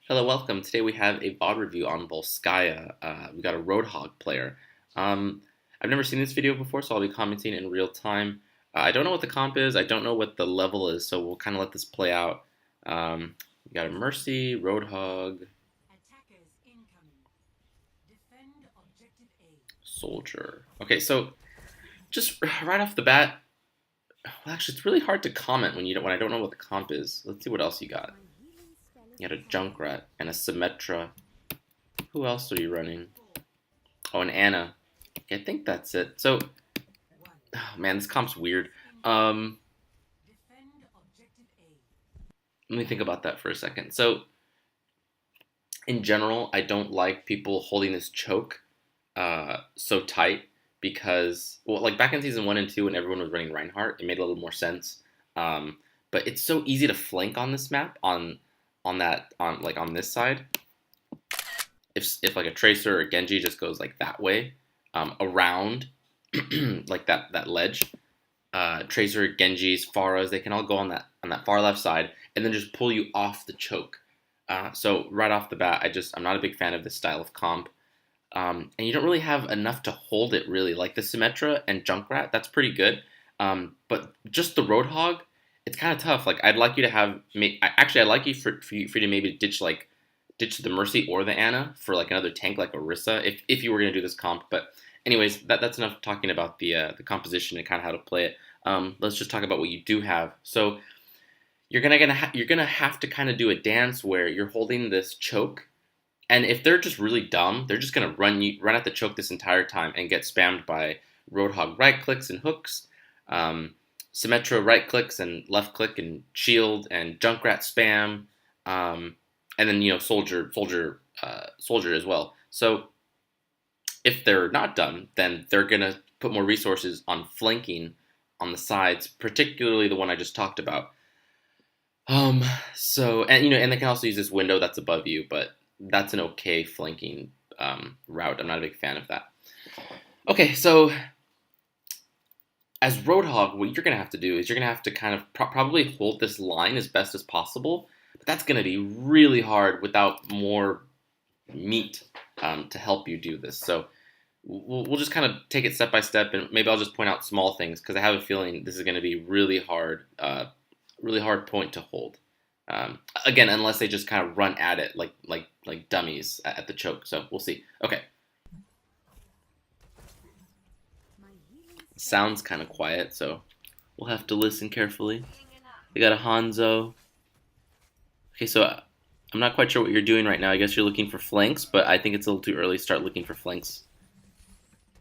Hello, welcome. Today we have a VOD review on Volskaya. We got a Roadhog player. I've never seen this video before, so I'll be commenting in real time. I don't know what the comp is. I don't know what the level is, so we'll kind of let this play out. We got a Mercy, Roadhog, Soldier. Okay, so just right off the bat, well, actually, it's really hard to comment when I don't know what the comp is. Let's see what else you got. You got a Junkrat and a Symmetra. Who else are you running? Oh, and Anna. I think that's it. So, oh man, this comp's weird. Um, Let me think about that for a second. So, in general, I don't like people holding this choke so tight because, well, like back in season 1 and 2 when everyone was running Reinhardt, it made a little more sense. But it's so easy to flank on this map on this side. If like a Tracer or Genji just goes like that way, around like that ledge. Tracer, Genji's, Pharah's, they can all go on that far left side and then just pull you off the choke. So right off the bat, I'm not a big fan of this style of comp. And you don't really have enough to hold it really. Like the Symmetra and Junkrat, that's pretty good. But just the Roadhog, it's kind of tough. Like I'd like you to I'd like you for you to maybe ditch the Mercy or the Anna for like another tank like Orisa if you were gonna do this comp. But anyways, that's enough talking about the composition and kind of how to play it. Let's just talk about what you do have. So you're gonna have to kind of do a dance where you're holding this choke, and if they're just really dumb, they're just gonna run at the choke this entire time and get spammed by Roadhog right clicks and hooks, Symmetra right clicks and left click and shield, and Junkrat spam, and then Soldier as well. So if they're not done, then they're gonna put more resources on flanking on the sides, particularly the one I just talked about. And they can also use this window that's above you, but that's an okay flanking route. I'm not a big fan of that. Okay, so as Roadhog, what you're gonna have to do is you're gonna have to kind of probably hold this line as best as possible, but that's gonna be really hard without more meat to help you do this. So we'll just kind of take it step by step, and maybe I'll just point out small things because I have a feeling this is going to be really hard point to hold. Again, unless they just kind of run at it like dummies at the choke. So we'll see. Okay. Sounds kind of quiet, so we'll have to listen carefully. They got a Hanzo. Okay, so I'm not quite sure what you're doing right now. I guess you're looking for flanks, but I think it's a little too early to start looking for flanks.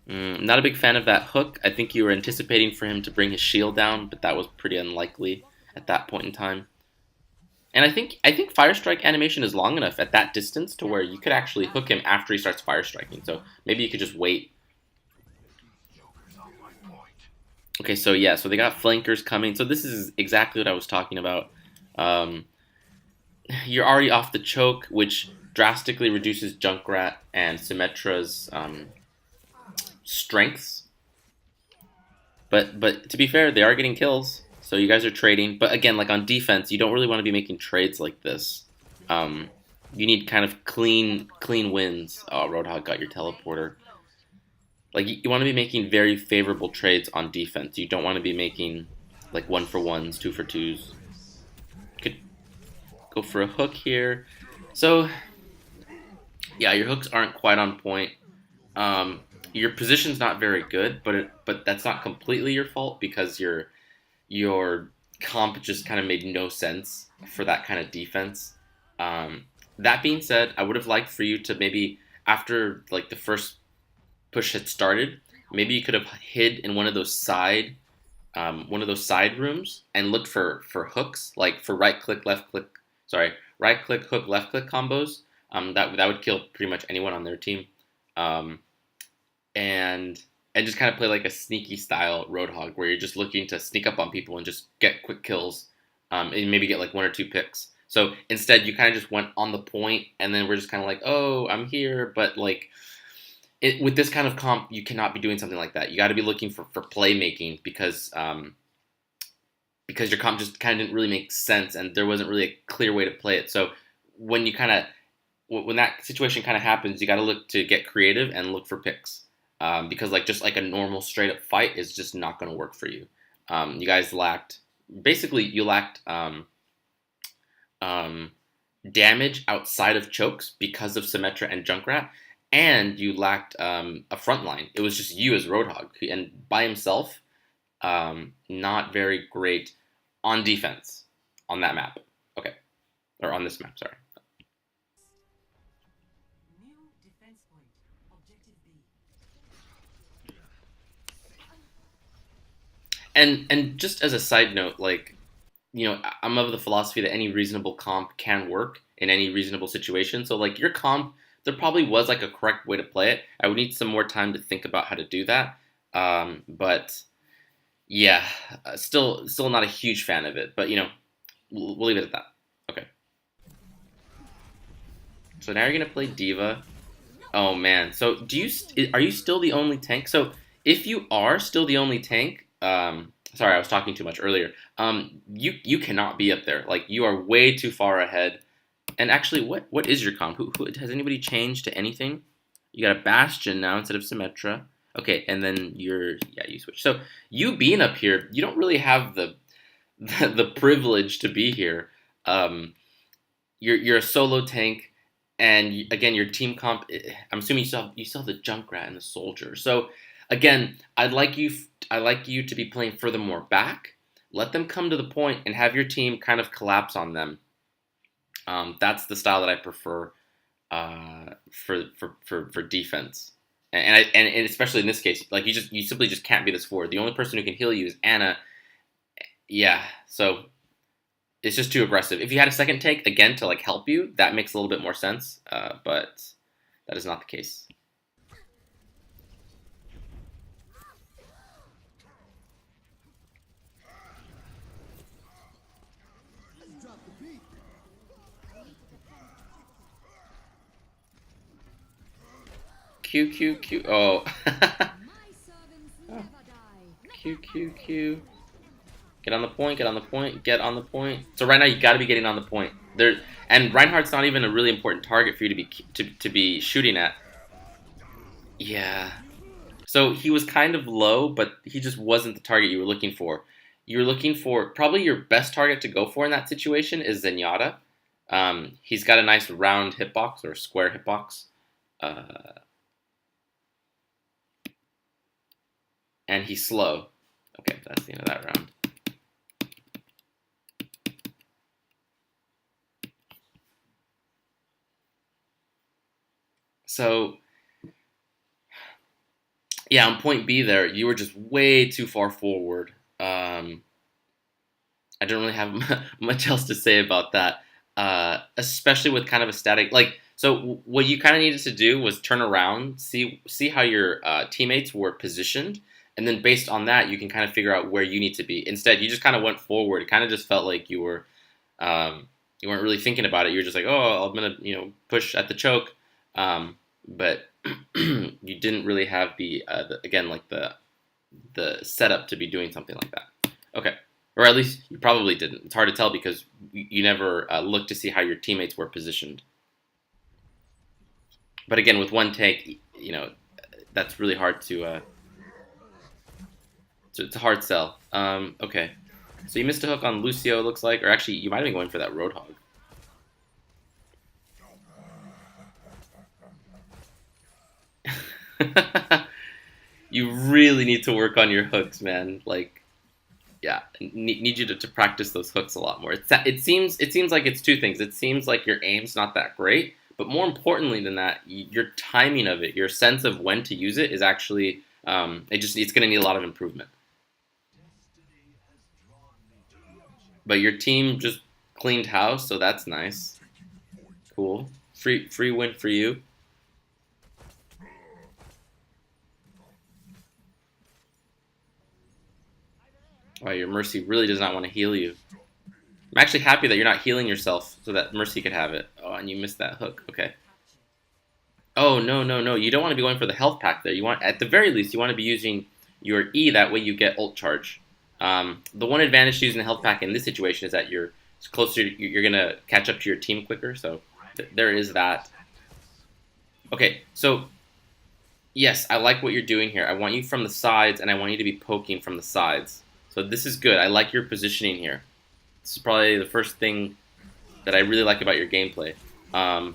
Not a big fan of that hook. I think you were anticipating for him to bring his shield down, but that was pretty unlikely at that point in time. And I think Fire Strike animation is long enough at that distance to where you could actually hook him after he starts Fire Striking. So maybe you could just wait. Okay, so yeah, so they got flankers coming. So this is exactly what I was talking about. You're already off the choke, which drastically reduces Junkrat and Symmetra's strengths. But to be fair, they are getting kills, so you guys are trading. But again, like on defense, you don't really want to be making trades like this. You need kind of clean wins. Oh, Roadhog got your teleporter. Like you want to be making very favorable trades on defense. You don't want to be making like 1-for-1s, 2-for-2s. Could go for a hook here. So yeah, your hooks aren't quite on point. Your position's not very good, but that's not completely your fault because your comp just kind of made no sense for that kind of defense. That being said, I would have liked for you to maybe after like the first push had started, maybe you could have hid in one of those side rooms and looked for hooks, like for right click hook left click combos. That would kill pretty much anyone on their team. And just kind of play like a sneaky style Roadhog where you're just looking to sneak up on people and just get quick kills, and maybe get like 1 or 2 picks. So instead, you kind of just went on the point, and then we're just kind of like, oh, I'm here, but like with this kind of comp, you cannot be doing something like that. You got to be looking for playmaking because your comp just kind of didn't really make sense, and there wasn't really a clear way to play it. So when you kind of when that situation kind of happens, you got to look to get creative and look for picks. Because like just like a normal straight up fight is just not going to work for you. You guys lacked basically you lacked um, damage outside of chokes because of Symmetra and Junkrat, and you lacked a front line. It was just you as Roadhog, and by himself, not very great on defense on that map. Okay, or on this map, sorry. And just as a side note, like I'm of the philosophy that any reasonable comp can work in any reasonable situation. So like your comp, there probably was like a correct way to play it. I would need some more time to think about how to do that. But yeah, still not a huge fan of it. But we'll leave it at that. Okay. So now you're gonna play Diva. Oh man. So are you still the only tank? So if you are still the only tank, sorry, I was talking too much earlier. You cannot be up there. Like you are way too far ahead. And actually, what is your comp? Who has anybody changed to anything? You got a Bastion now instead of Symmetra. Okay, and then you switch. So you being up here, you don't really have the privilege to be here. You're a solo tank, and again, your team comp. I'm assuming you still have the Junkrat and the Soldier. So again, I'd like you to be playing furthermore back. Let them come to the point and have your team kind of collapse on them. That's the style that I prefer for defense. And especially in this case, like you simply just can't be this forward. The only person who can heal you is Anna. Yeah, so it's just too aggressive. If you had a second take again to like help you, that makes a little bit more sense. But that is not the case. Q Q Q. Oh. Q Q Q. Get on the point. Get on the point. Get on the point. So right now you got to be getting on the point. And Reinhardt's not even a really important target for you to be shooting at. Yeah. So he was kind of low, but he just wasn't the target you were looking for. You were looking for probably your best target to go for in that situation is Zenyatta. He's got a nice round hitbox or square hitbox. Uh, and he's slow. Okay, that's the end of that round. So, yeah, on point B there, you were just way too far forward. I don't really have much else to say about that, especially with kind of a static. Like, so what you kind of needed to do was turn around, see how your teammates were positioned, and then based on that, you can kind of figure out where you need to be. Instead, you just kind of went forward. It kind of just felt like you weren't really thinking about it. You were just like, oh, I'm gonna push at the choke, but you didn't really have again like the setup to be doing something like that. Okay. Or at least you probably didn't. It's hard to tell because you never looked to see how your teammates were positioned. But again, with one take, that's really hard it's a hard sell. Okay. So you missed a hook on Lucio, it looks like. Or actually, you might have been going for that Roadhog. You really need to work on your hooks, man. Like, yeah, need you to practice those hooks a lot more. It seems like it's two things. It seems like your aim's not that great, but more importantly than that, your timing of it, your sense of when to use it is actually it's going to need a lot of improvement. But your team just cleaned house, so that's nice. Cool. Free win for you. Wow, your Mercy really does not want to heal you. I'm actually happy that you're not healing yourself so that Mercy could have it. Oh, and you missed that hook. Okay. Oh, no, no, no. You don't want to be going for the health pack there. At the very least, you want to be using your E. That way you get ult charge. The one advantage to using the health pack in this situation is that you're closer. You're going to catch up to your team quicker. So there is that. Okay, so yes, I like what you're doing here. I want you from the sides, and I want you to be poking from the sides. So this is good. I like your positioning here. This is probably the first thing that I really like about your gameplay. Um,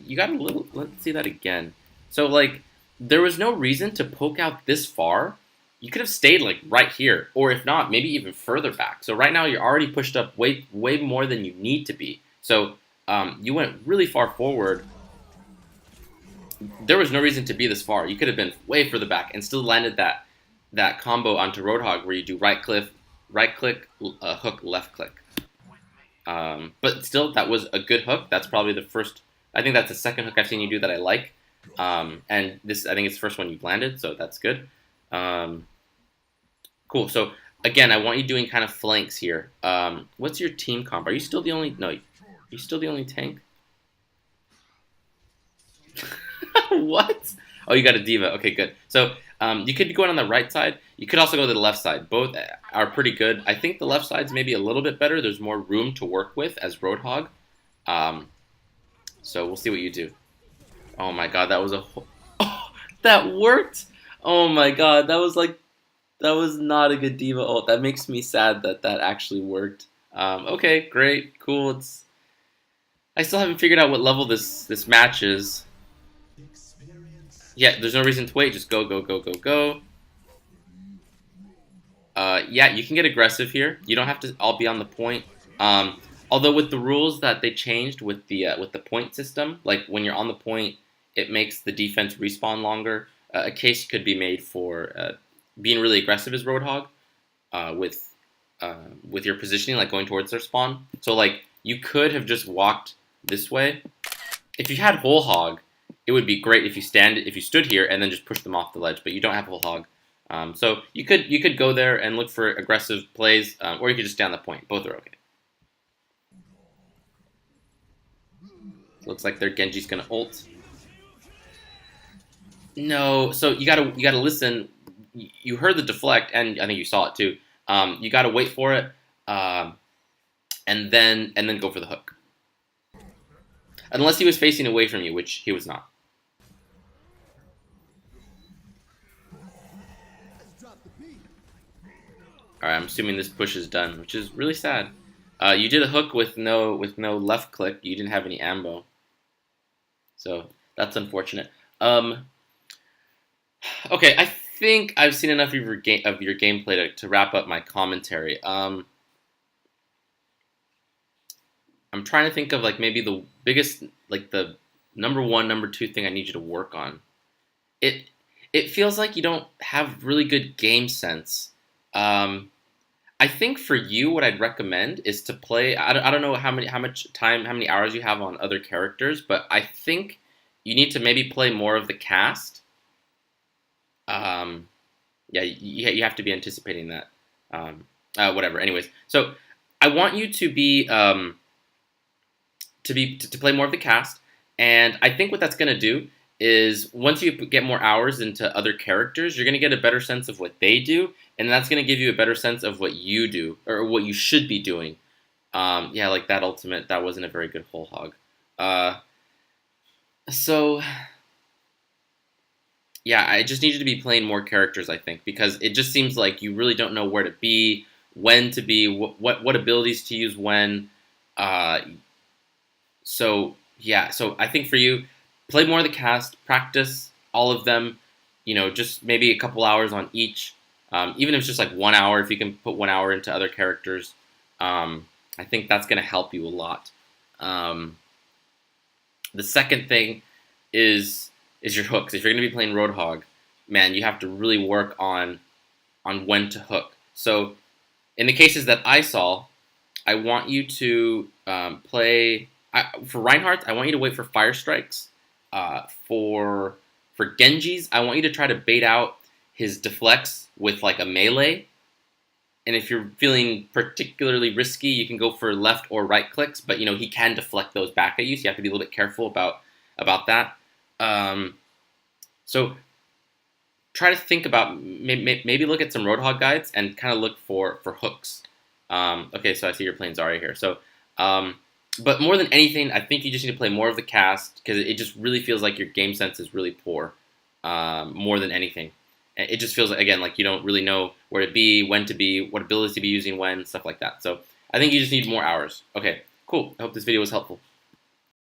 you got a little. Let's see that again. So like, there was no reason to poke out this far. You could have stayed like right here, or if not, maybe even further back. So right now you're already pushed up way more than you need to be. So you went really far forward. There was no reason to be this far. You could have been way further back and still landed that combo onto Roadhog where you do right click, hook, left click. But still, that was a good hook. That's probably the first. I think that's the second hook I've seen you do that I like. And this, I think it's the first one you've landed, so that's good. Cool. So again, I want you doing kind of flanks here. What's your team comp? Are you still the only? No, you still the only tank? What? Oh, you got a diva. Okay, good. So you could be going on the right side. You could also go to the left side. Both are pretty good. I think the left side's maybe a little bit better. There's more room to work with as Roadhog. So we'll see what you do. Oh my god, that was a... Oh, that worked! Oh my god, that was like... That was not a good diva ult. That makes me sad that that actually worked. Okay, great, cool. I still haven't figured out what level this match is. Yeah, there's no reason to wait. Just go, go, go, go, go. Yeah, you can get aggressive here. You don't have to all be on the point. Although with the rules that they changed with the point system, like when you're on the point, it makes the defense respawn longer. A case could be made for being really aggressive as Roadhog with your positioning, like going towards their spawn. So like you could have just walked this way. If you had whole hog, it would be great if you stood here and then just push them off the ledge. But you don't have whole hog. So you could go there and look for aggressive plays, or you could just stay on the point. Both are okay. Looks like their Genji's gonna ult. No, so you gotta listen. You heard the deflect, and I think you saw it too. You gotta wait for it, and then go for the hook. Unless he was facing away from you, which he was not. Alright, I'm assuming this push is done, which is really sad. You did a hook with no left click. You didn't have any ammo, so that's unfortunate. Okay, I think I've seen enough of your gameplay to wrap up my commentary. I'm trying to think of like maybe the biggest, like the number one, number two thing I need you to work on. It feels like you don't have really good game sense. I think for you, what I'd recommend is to play. I don't know how many hours you have on other characters, but I think you need to maybe play more of the cast. Yeah, you have to be anticipating that. Whatever. Anyways, so I want you to be to play more of the cast, and I think what that's gonna do is once you get more hours into other characters, you're gonna get a better sense of what they do, and that's gonna give you a better sense of what you do or what you should be doing. Yeah, like that ultimate, that wasn't a very good whole hog. So yeah, I just need you to be playing more characters, I think, because it just seems like you really don't know where to be, when to be, what abilities to use when. So yeah, so I think for you, play more of the cast, practice all of them. You know, just maybe a couple hours on each. Even if it's just like 1 hour, if you can put 1 hour into other characters, I think that's going to help you a lot. The second thing is your hooks. If you're going to be playing Roadhog, man, you have to really work on when to hook. So in the cases that I saw, I want you to play... for Reinhardt, I want you to wait for fire strikes. For Genji's, I want you to try to bait out his deflects with like a melee. And if you're feeling particularly risky, you can go for left or right clicks. But you know he can deflect those back at you, so you have to be a little bit careful about that. So try to think about maybe look at some Roadhog guides and kind of look for hooks. Okay, so I see you're playing Zarya here. So But more than anything, I think you just need to play more of the cast because it just really feels like your game sense is really poor. More than anything, it just feels like, again, like you don't really know where to be, when to be, what abilities to be using when, stuff like that. So I think you just need more hours. Okay, cool. I hope this video was helpful.